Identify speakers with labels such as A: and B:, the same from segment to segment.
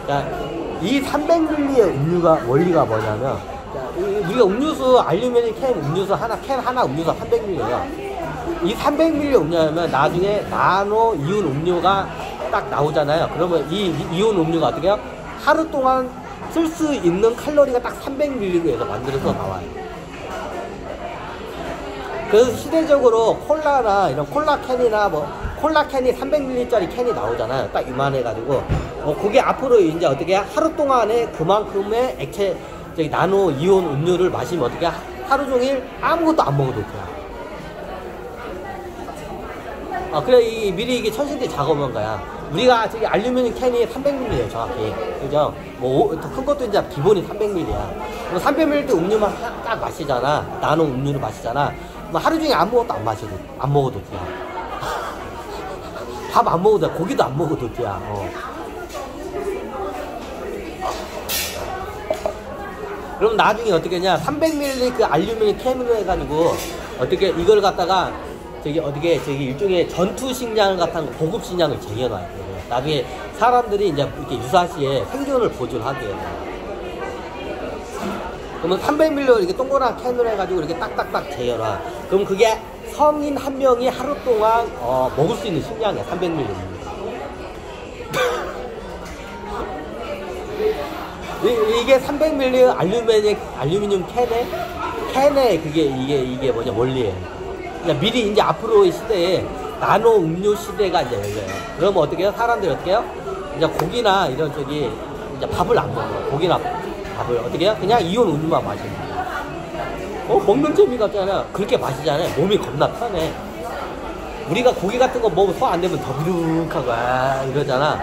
A: 자, 이 300ml의 음료가 원리가 뭐냐면, 우리가 음료수, 알루미늄 캔 음료수 하나, 캔 하나 음료수 300ml예요. 이 300ml 음료면 나중에 나노 이온 음료가 딱 나오잖아요. 그러면 이 이온 음료가 어떻게 해요? 하루 동안 쓸 수 있는 칼로리가 딱 300ml로 해서 만들어서 나와요. 그래서 시대적으로 콜라나 이런 콜라 캔이나 뭐 콜라 캔이 300ml짜리 캔이 나오잖아요. 딱 이만해가지고 그게 앞으로 이제 어떻게 하루 동안에 그만큼의 액체 저기 나노 이온 음료를 마시면 어떻게 하루 종일 아무것도 안 먹어도 돼요. 그래 미리 이게 천신대 작업한 거야. 우리가 저기 알루미늄 캔이 300ml예요 정확히. 그죠? 뭐 더 큰 것도 이제 기본이 300ml야. 300ml 음료만 딱 마시잖아. 나노 음료를 마시잖아. 뭐 하루 종일 아무것도 안 먹어도 돼. 밥 안 먹어도 돼. 고기도 안 먹어도 돼. 그럼 나중에 어떻게 했냐? 300ml 그 알루미늄 캔으로 해가지고 어떻게 이걸 갖다가 저기 일종의 전투 식량을 갖다가 고급 식량을 쟁여놔요. 나중에 사람들이 이제 이렇게 유사시에 생존을 보존하게 해요. 그러면 300ml 이렇게 동그란 캔으로 해가지고 이렇게 딱딱딱 재여놔. 그럼 그게 성인 한 명이 하루 동안 먹을 수 있는 식량이야. 300ml. 이게 300ml 알루미늄 캔에 그게 이게 뭐냐 원리예요. 그냥 미리 이제 앞으로의 시대에 나노 음료 시대가 이제 열려요. 그러면 어떻게 해요? 사람들이 어떻게 해요? 이제 고기나 이런 이제 밥을 안 먹어요. 고기나 밥을 어떻게 해요? 그냥 이온 음료만 마시는 거예요. 먹는 재미가 없잖아요. 그렇게 마시잖아요. 몸이 겁나 편해. 우리가 고기 같은 거 먹으면 소 안 되면 더부룩하고 이러잖아.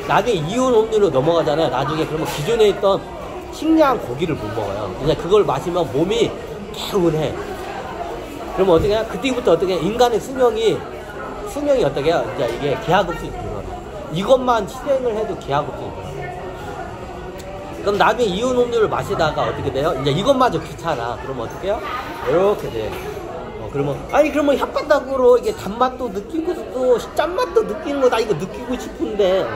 A: 나중에 이온 음료로 넘어가잖아요. 나중에 그러면 기존에 있던 식량 고기를 못 먹어요. 그냥 그걸 마시면 몸이 개운해. 그러면 어떻게 해요? 그때부터 어떻게 해요? 인간의 수명이 어떻게 해요? 이제 이게 기하급수로 늘어나. 이것만 실행을 해도 기하급수로 늘어나. 그럼 나중에 이온 음료를 마시다가 어떻게 돼요? 이제 이것마저 귀찮아. 그러면 어떻게 해요? 이렇게 돼. 그러면 혓바닥으로 이게 단맛도 느끼고 또 짠맛도 느끼는 거 나 이거 느끼고 싶은데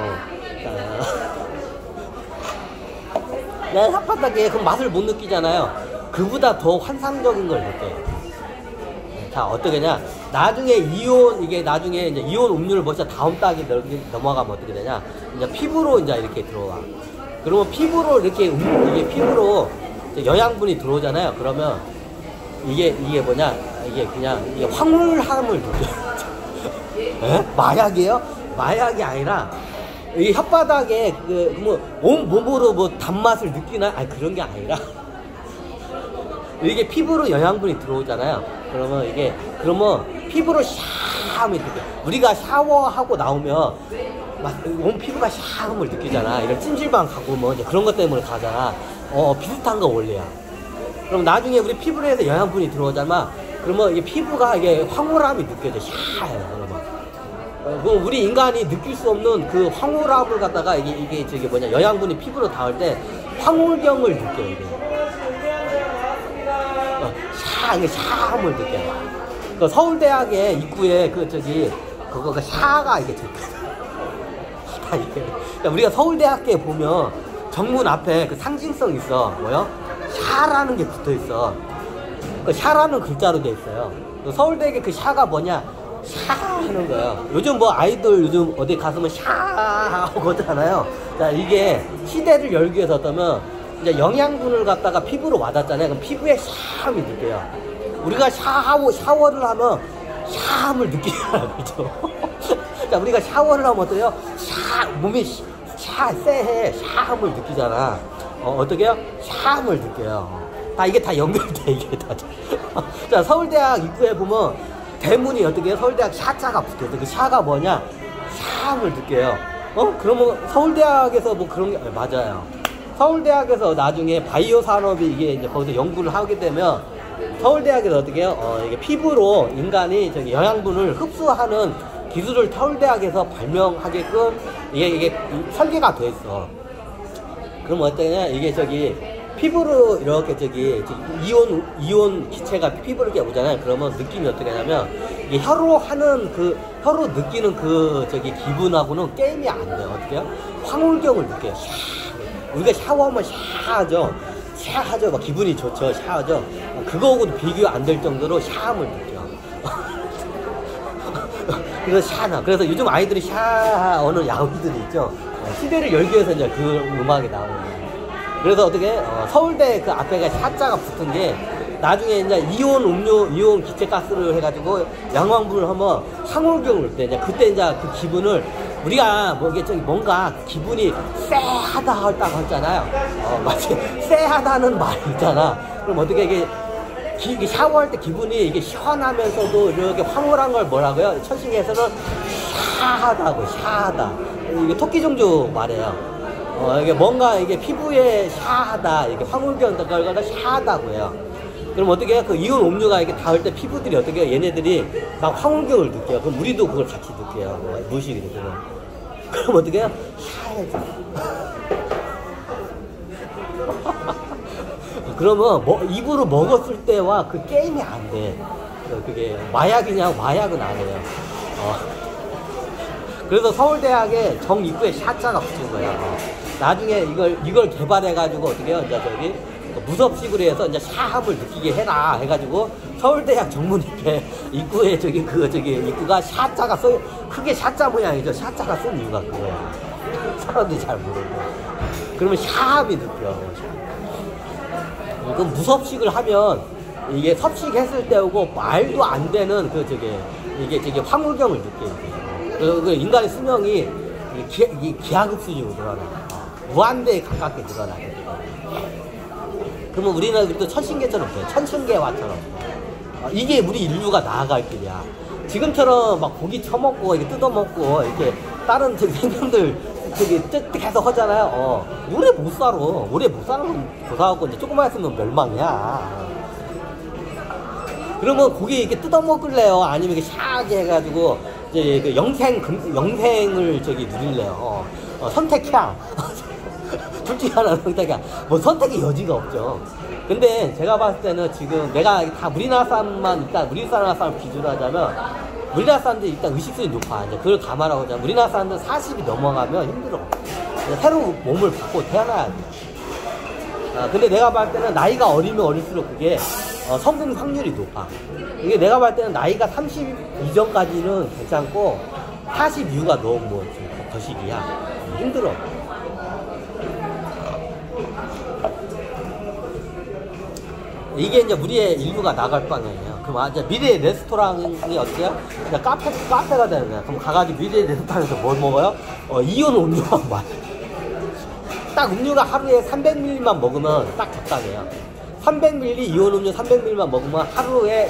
A: 내 혓바닥에 그 맛을 못 느끼잖아요. 그보다 더 환상적인 걸 느껴요. 자, 어떻게냐? 나중에 나중에 이제 이온 음료를 벌써 다음 단계 넘어가면 어떻게 되냐? 이제 피부로 이제 이렇게 들어와. 그러면 피부로 이게 피부로 영양분이 들어오잖아요. 그러면 이게 뭐냐? 이게 그냥 황홀함을 느껴요. 마약이에요? 마약이 아니라 이 혓바닥에 온 몸으로 뭐 단맛을 느끼나? 그런 게 아니라 이게 피부로 영양분이 들어오잖아요. 그러면 피부로 샤함이 느껴요. 우리가 샤워하고 나오면 막 온 피부가 샤함을 느끼잖아. 이런 찜질방 가고 뭐 이제 그런 것 때문에 가잖아. 비슷한 거 원리야. 그럼 나중에 우리 피부로 해서 영양분이 들어오잖아. 그러면 이게 피부가 이게 황홀함이 느껴져. 샤해요. 그럼 우리 인간이 느낄 수 없는 그 황홀함을 갖다가 이게 영양분이 피부로 닿을 때 황홀경을 느껴요. 이게. 샤함을 느껴요. 그 서울대학의 입구에 그거가 샤가 이게 들거든. 우리가 서울대학교에 보면 정문 앞에 그 상징성 있어. 뭐요? 샤라는 게 붙어 있어. 그 샤라는 글자로 돼 있어요. 서울대학의 그 샤가 뭐냐? 샤 하는 거예요. 요즘 뭐 아이들 요즘 어디 가서면 샤 하고 그러잖아요. 자, 이게 시대를 열기 위해서 어떠면 이제 영양분을 갖다가 피부로 와닿잖아요. 그럼 피부에 샤함이 느껴요. 우리가 샤워를 하면 샤함을 느끼잖아요. 그죠? 자, 우리가 샤워를 하면 어때요? 몸이 쎄해. 샤함을 느끼잖아. 어떻게 해요? 샤함을 느껴요. 이게 다 연결돼, 이게 다. 자, 서울대학 입구에 보면 대문이 어떻게 해요? 서울대학 샤자가 붙어 있어. 그 샤가 뭐냐? 샤함을 느껴요. 그러면 서울대학에서 뭐 그런 게, 맞아요. 서울대학에서 나중에 바이오 산업이 이제 거기서 연구를 하게 되면 서울대학에서 어떻게 해요? 이게 피부로 인간이 영양분을 흡수하는 기술을 서울대학에서 발명하게끔 이게 설계가 돼 있어. 그럼 어떠냐? 이게 피부로 이렇게 이온 기체가 피부를 이렇게 오잖아요. 그러면 느낌이 어떻게 하냐면 이게 혀로 느끼는 기분하고는 게임이 안 돼요. 어떻게요? 황홀경을 느껴요. 우리가 샤워하면 샤하죠. 막 기분이 좋죠. 샤하죠. 그거하고도 비교 안 될 정도로 샤함을 느껴요. 그래서 샤나. 그래서 요즘 아이들이 샤하는 야구들이 있죠. 시대를 열기 위해서 이제 그 음악이 나오는 거예요. 그래서 어떻게 서울대 그 앞에가 샤자가 붙은 게 나중에 이제 이온 기체가스를 해가지고 양황분을 하면 황홀경을 올 때 이제 그때 이제 그 기분을 우리가 뭔가 기분이 쎄하다 했다고 했잖아요. 마치 쎄하다는 말이 있잖아. 그럼 어떻게 이게 샤워할 때 기분이 이게 시원하면서도 이렇게 황홀한 걸 뭐라고요? 천식에서는 샤하다. 이게 토끼 종족 말이에요. 이게 뭔가 이게 피부에 샤하다, 이게 황홀경 걸거나 샤하다고 해요. 그럼 어떻게 해요? 그 이온 음료가 이렇게 닿을 때 피부들이 어떻게 해요? 얘네들이 막 황홀경을 느껴요. 그럼 우리도 그걸 같이 느껴요. 무의식이 느껴요. 그럼 어떻게 해요? 샤해져. 그러면 입으로 먹었을 때와 그 게임이 안 돼. 그게 마약이냐고 마약은 아니에요. 그래서 서울대학에 정 입구에 샤자가 붙은 거예요. 나중에 이걸 개발해가지고 어떻게 해요? 이제 무섭식으로 해서 이제 샤함을 느끼게 해라 해가지고 서울대학 정문 입구에 입구가 샤자가 크게 샤자 모양이죠. 샤자가 쓴 이유가 그거예요. 사람들이 잘 모르고. 그러면 샤함이 느껴. 그럼 무섭식을 하면 이게 섭식했을 때하고 말도 안 되는 이게 황홀경을 느껴요. 그 인간의 수명이 기하급수적으로 늘어나요. 무한대에 가깝게 늘어나요. 그러면 우리는 또 천신계처럼 돼요. 천신계화처럼. 이게 우리 인류가 나아갈 길이야. 지금처럼 막 고기 처먹고 이렇게 뜯어먹고 이렇게 다른 생명들 계속 하잖아요. 오래 못 살아. 오래 못 사는 고사하고 이제 조금만 했으면 멸망이야. 그러면 고기 이렇게 뜯어먹을래요? 아니면 이렇게 샤하게 해가지고 이제 그 영생을 누릴래요? 선택해야. 둘 중에 하나는 선택이야. 선택의 여지가 없죠. 근데 제가 봤을 때는 지금 내가 다 우리나라 사람만 일단 우리나라 사람 기준으로 하자면 우리나라 사람들이 일단 의식수준이 높아. 이제 그걸 감안하고 하자면 우리나라 사람들 40이 넘어가면 힘들어. 새로운 몸을 받고 태어나야 돼. 근데 내가 봤을 때는 나이가 어리면 어릴수록 그게 성공 확률이 높아. 이게 내가 봤을 때는 나이가 30 이전까지는 괜찮고 40 이후가 너무 거시기야. 힘들어. 이게 이제 우리의 인류가 나갈 방향이에요. 그럼 이제 미래의 레스토랑이 어때요? 그냥 카페가 되는 거야. 그럼 가가지고 미래의 레스토랑에서 뭘 먹어요? 이온 음료만 마셔. 딱 음료가 하루에 300ml만 먹으면 딱 적당해요. 300ml 이온 음료 300ml만 먹으면 하루에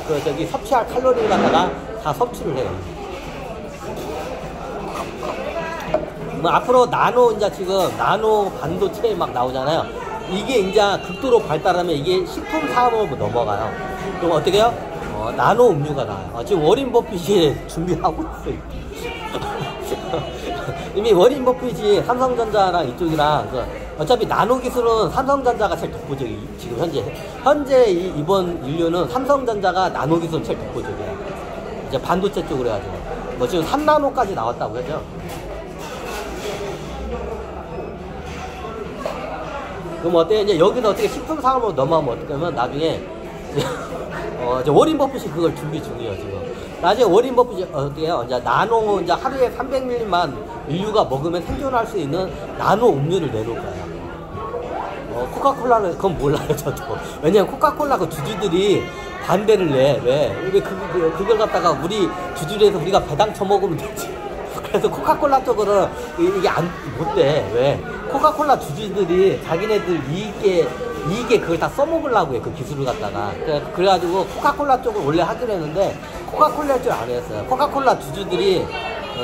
A: 섭취할 칼로리를 갖다가 다 섭취를 해요. 앞으로 지금 나노 반도체 막 나오잖아요. 이게 이제 극도로 발달하면 이게 식품 사업으로 넘어가요. 그럼 어떻게 해요? 나노 음료가 나와요. 지금 워린 버핏이 준비하고 있어요. 이미 워린 버핏이 삼성전자랑 이쪽이랑 어차피 나노 기술은 삼성전자가 제일 독보적이에요. 지금 현재 이번 인류는 삼성전자가 나노 기술은 제일 독보적이에요. 이제 반도체 쪽으로 해가지고 지금 3나노까지 나왔다고 하죠. 그럼 어때요? 이제 여기서 어떻게 식품 산업으로 넘어가면 어떻게 하면 나중에 워린 버핏이 그걸 준비 중이에요, 지금. 나중에 워린 버핏이 어떻게 해요? 이제 나노, 이제 하루에 300ml만 인류가 먹으면 생존할 수 있는 나노 음료를 내놓을 거예요. 코카콜라는 그건 몰라요, 저도. 왜냐면 코카콜라 그 주주들이 반대를 내. 왜 그걸 갖다가 우리 주주에서 우리가 배당 쳐먹으면 되지. 그래서 코카콜라 쪽으로는 이게 못 돼. 왜? 코카콜라 주주들이 자기네들 이익에 그걸 다 써먹으려고 해. 그 기술을 갖다가. 그래가지고 코카콜라 쪽을 원래 하기로 했는데 코카콜라 줄 안 했어요. 코카콜라 주주들이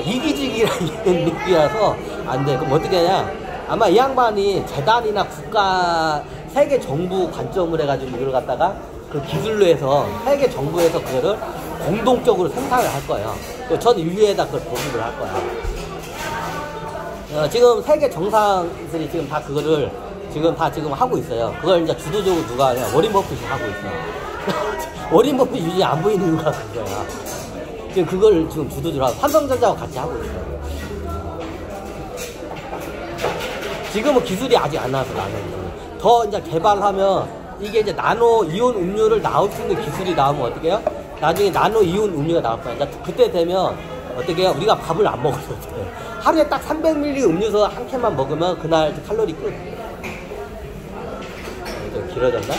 A: 이기적이라는 얘기라서 안 돼. 그럼 어떻게 하냐? 아마 이 양반이 재단이나 국가, 세계 정부 관점을 해가지고 이걸 갖다가 그 기술로 해서 세계 정부에서 그거를 공동적으로 생산을 할 거예요. 전 인류에다 그걸 보급을 할 거야. 지금 세계 정상들이 지금 다 그거를 지금 하고 있어요. 그걸 이제 주도적으로 누가 그냥 워린 버핏이 하고 있어. 워린 버핏 유지 안 보이는 이유가 그거야. 지금 그걸 지금 주도적으로 하고 삼성전자와 같이 하고 있어요. 지금은 기술이 아직 안 나와서 나는 더 이제 개발하면 이게 이제 나노 이온 음료를 나올 수 있는 기술이 나오면 어떻게 해요? 나중에 나노 이온 음료가 나올 거야. 이제 그때 되면 어떻게 해요? 우리가 밥을 안 먹어도 돼. 하루에 딱 300ml 음료수 한 캔만 먹으면 그날 칼로리 끝. 좀 길어졌나?